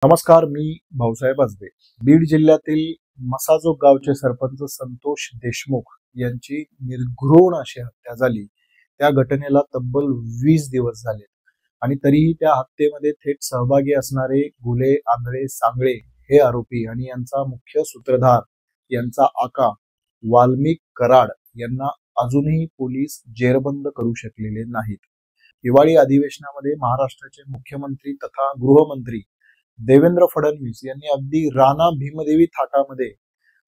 नमस्कार, मी भाऊसाहेब आजबे. बीड जिल्ह्यातील मसाजोग गावचे सरपंच संतोष देशमुख यांची निर्घृण अशी हत्या झाली. त्या घटनेला तब्बल 20 दिवस झाले आणि तरीही त्या हत्येमध्ये थेट सहभागी असणारे गुले, आंधळे, सांगळे हे आरोपी आणि यांचा मुख्य सूत्रधार यांचा आका वाल्मिक कराड यांना अजूनही पोलीस जेरबंद करू शकलेले नाहीत. हिवाळी अधिवेशनामध्ये महाराष्ट्राचे मुख्यमंत्री तथा गृहमंत्री देवेंद्र फडणवीस यांनी अगदी राणा भीमदेवी थाटामध्ये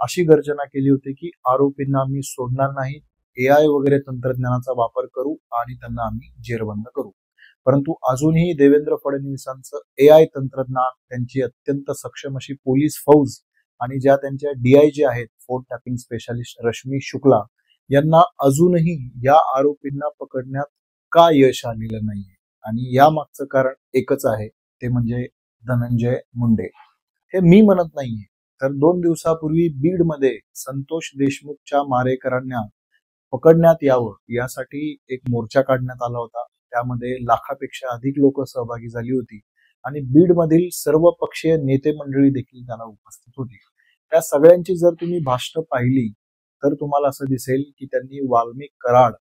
अशी गर्जना केली होती की आरोपींना आम्ही सोडणार नाही, एआय वगैरे तंत्रज्ञानाचा वापर करू आणि त्यांना आम्ही जेरबंद करू. परंतु अजूनही देवेंद्र फडणवीसांचं एआय तंत्रज्ञान, त्यांची अत्यंत सक्षम अशी पोलीस फौज आणि ज्या त्यांच्या डीआयजी आहेत phone tapping specialist Rashmi Shukla यांना अजूनही या आरोपींना पकडण्यात का यश आलेलं नाहीये. आणि या मागचं कारण एकच आहे, ते म्हणजे धनंजय मुंडे. हे मी म्हणत नाहीये, तर 2 दिवसापूर्वी बीडमध्ये संतोष देशमुखच्या मारेकरांना पकडण्यात यावं यासाठी एक मोर्चा काढण्यात आला होता. त्यामध्ये लाखापेक्षा अधिक लोक सहभागी झाली होती आणि बीडमधील सर्व पक्षीय नेते मंडळी देखील त्याला उपस्थित होती. त्या सगळ्यांची जर तुम्ही भाषणं पाहिली तर तुम्हाला असं दिसेल की त्यांनी वाल्मिक कराड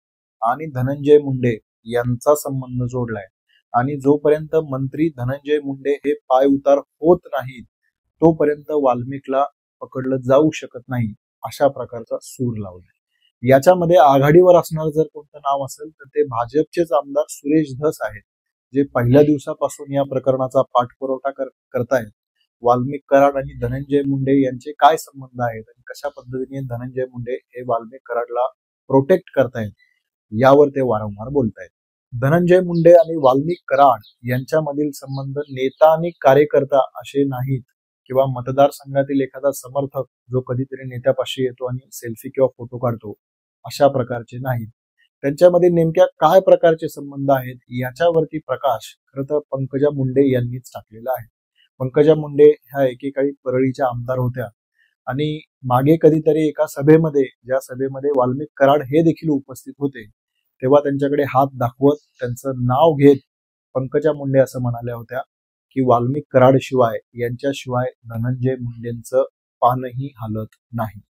आणि धनंजय मुंडे यांचा संबंध जोडलाय आणि जोपर्यंत मंत्री धनंजय मुंडे हे पाय उतार होत नाहीत तोपर्यंत वाल्मिकला पकडलं जाऊ शकत नाही अशा प्रकारचा सूर लावलाय. याच्यामध्ये आघाडीवर असणार जर कोणतं नाव असेल तर ते भाजपचेच आमदार सुरेश धस आहेत, जे पहिल्या दिवसापासून या प्रकरणाचा पाठपुरावा करतायत. वाल्मिक कराड आणि धनंजय मुंडे यांचे काय संबंध आहेत आणि कशा पद्धतीने धनंजय मुंडे हे वाल्मिक कराडला प्रोटेक्ट करतायत यावर ते वारंवार बोलतायत. धनंजय मुंडे आणि वाल्मिक कराड यांच्यामधील संबंध नेता आणि कार्यकर्ता असे नाहीत किंवा मतदारसंघातील एखादा समर्थक जो कधीतरी नेत्यापाशी येतो आणि सेल्फी किंवा फोटो काढतो अशा प्रकारचे नाहीत. त्यांच्यामध्ये नेमक्या काय प्रकारचे संबंध आहेत याच्यावरती प्रकाश खरं तर पंकजा मुंडे यांनीच टाकलेला आहे. पंकजा मुंडे ह्या एकेकाळी परळीच्या आमदार होत्या आणि मागे कधीतरी एका सभेमध्ये, ज्या सभेमध्ये वाल्मिक कराड हे देखील उपस्थित होते, तेव्हा त्यांच्याकडे हात दाखवत त्यांचं नाव घेत पंकजा मुंडे असं म्हणाल्या होत्या की वाल्मिक कराड शिवाय यांच्याशिवाय धनंजय मुंडेंचं पानही हलत नाही.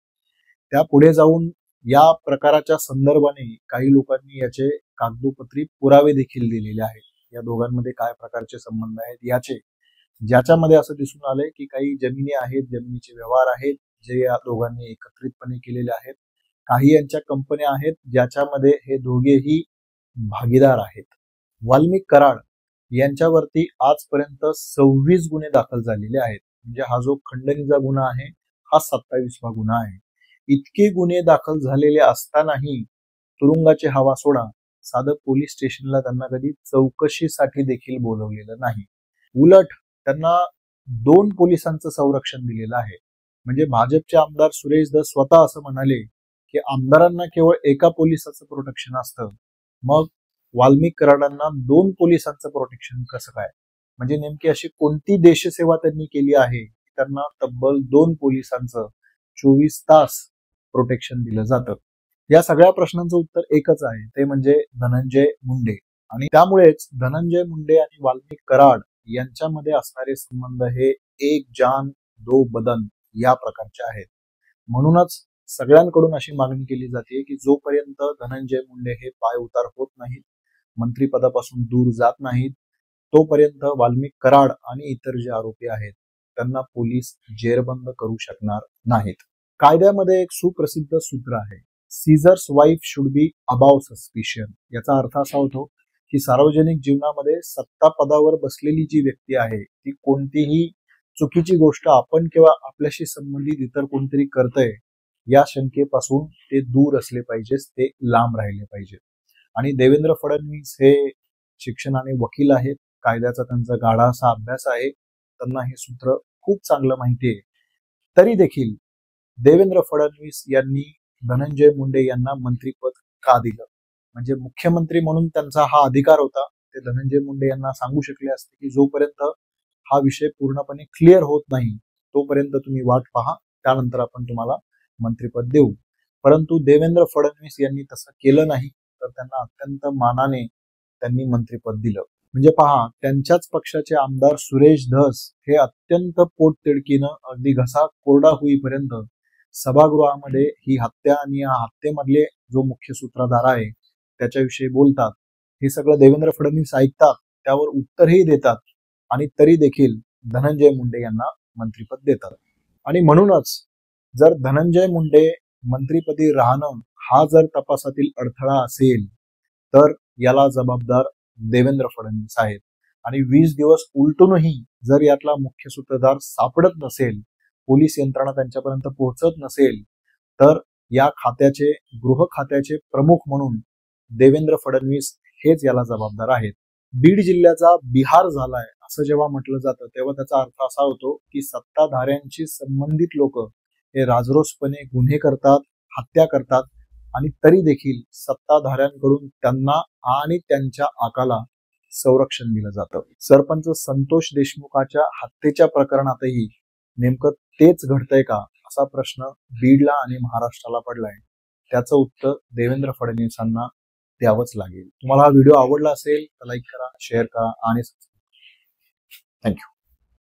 त्या पुढे जाऊन या प्रकाराच्या संदर्भाने काही लोकांनी याचे कागदोपत्री पुरावे देखील दिलेले आहेत. या दोघांमध्ये काय प्रकारचे संबंध आहेत याचे, ज्याच्यामध्ये असं दिसून आलंय की काही जमिनी आहेत, जमिनीचे व्यवहार आहेत जे या दोघांनी एकत्रितपणे केलेले आहेत. काही यांच्या कंपन्या आहेत ज्याच्यामध्ये हे दोघेही भागीदार आहेत. वाल्मिक कराड यांच्यावरती आजपर्यंत 26 गुन्हे दाखल झालेले आहेत. म्हणजे हा जो खंडणीचा गुन्हा आहे हा 27वा गुन्हा आहे. इतके गुन्हे दाखल झालेले असतानाही तुरुंगाची हवा सोडा, साधं पोलीस स्टेशनला त्यांना कधी चौकशीसाठी देखील बोलवलेलं नाही. उलट त्यांना 2 पोलिसांचं संरक्षण दिलेलं आहे. म्हणजे भाजपचे आमदार सुरेश धस स्वतः असं म्हणाले की आमदारांना केवळ एका पोलिसाचं प्रोटेक्शन असतं, मग वाल्मिक कराडांना 2 पोलिसांचं प्रोटेक्शन कसं काय? म्हणजे नेमकी अशी कोणती देशसेवा त्यांनी केली आहे की त्यांना तब्बल 2 पोलिसांचं 24 तास प्रोटेक्शन दिलं जातं? या सगळ्या प्रश्नांचं उत्तर एकच आहे, ते म्हणजे धनंजय मुंडे. आणि त्यामुळेच धनंजय मुंडे आणि वाल्मिक कराड यांच्यामध्ये असणारे संबंध हे एक जान दो बदन या प्रकारचे आहेत. म्हणूनच सगळ्यांकडून अशी मागणी केली जाते की जोपर्यंत धनंजय मुंडे हे पाय उतार होत नाहीत, मंत्रिपदापासून दूर जात नाहीत, तोपर्यंत वाल्मिक कराड आणि इतर जे आरोपी आहेत त्यांना पोलीस जेरबंद करू शकणार नाहीत. कायद्यामध्ये एक सुप्रसिद्ध सूत्र आहे, Caesar's wife should be above suspicion. याचा अर्थ असा होतो की सार्वजनिक जीवनामध्ये सत्ता पदावर बसलेली जी व्यक्ती आहे ती कोणतीही चुकीची गोष्ट आपण किंवा आपल्याशी संबंधित इतर कोणतरी करतंय या शंकेपासून ते दूर असले पाहिजे, ते लांब राहिले पाहिजे. आणि देवेंद्र फडणवीस हे शिक्षणाने वकील आहेत, कायद्याचा त्यांचा गाढा असा अभ्यास आहे, त्यांना हे सूत्र खूप चांगलं माहिती आहे. तरी देखील देवेंद्र फडणवीस यांनी धनंजय मुंडे यांना मंत्रिपद का दिलं? म्हणजे मुख्यमंत्री म्हणून त्यांचा हा अधिकार होता. ते धनंजय मुंडे यांना सांगू शकले असते की जोपर्यंत हा विषय पूर्णपणे क्लिअर होत नाही तोपर्यंत तुम्ही वाट पहा, त्यानंतर आपण तुम्हाला मंत्रिपद देऊ. परंतु देवेंद्र फडणवीस यांनी तसं केलं नाही, तर त्यांना अत्यंत मानाने त्यांनी मंत्रिपद दिलं. म्हणजे पहा, त्यांच्याच पक्षाचे आमदार सुरेश धस हे अत्यंत पोटतिडकीनं अगदी घसा कोरडा होईपर्यंत सभागृहामध्ये ही हत्या आणि या हत्येमधले जो मुख्य सूत्रधार आहे त्याच्याविषयी बोलतात. हे सगळं देवेंद्र फडणवीस ऐकतात, त्यावर उत्तरही देतात आणि तरी देखील धनंजय मुंडे यांना मंत्रिपद देतात. आणि म्हणूनच जर धनंजय मुंडे मंत्रिपदी राहणं हा जर तपासातील अडथळा असेल तर याला जबाबदार देवेंद्र फडणवीस आहेत. आणि 20 दिवस उलटूनही जर यातला मुख्य सूत्रधार सापडत नसेल, पोलीस यंत्रणा त्यांच्यापर्यंत पोहोचत नसेल, तर या खात्याचे, गृह खात्याचे प्रमुख म्हणून देवेंद्र फडणवीस हेच याला जबाबदार आहेत. बीड जिल्ह्याचा बिहार झालाय असं जेव्हा म्हटलं जातं तेव्हा त्याचा अर्थ असा होतो की सत्ताधाऱ्यांशी संबंधित लोक हे राजरोसपणे गुन्हे करतात, हत्या करतात आणि तरी देखील सत्ताधाऱ्यांकडून त्यांना आणि त्यांच्या आकाला संरक्षण दिलं जातं. सरपंच संतोष देशमुखाच्या हत्येच्या प्रकरणातही नेमकं तेच घडतंय का असा प्रश्न बीडला आणि महाराष्ट्राला पडलाय. त्याचं उत्तर देवेंद्र फडणवीसांना द्यावंच लागेल. तुम्हाला हा व्हिडिओ आवडला असेल तर लाईक करा, शेअर करा आणि थँक्यू.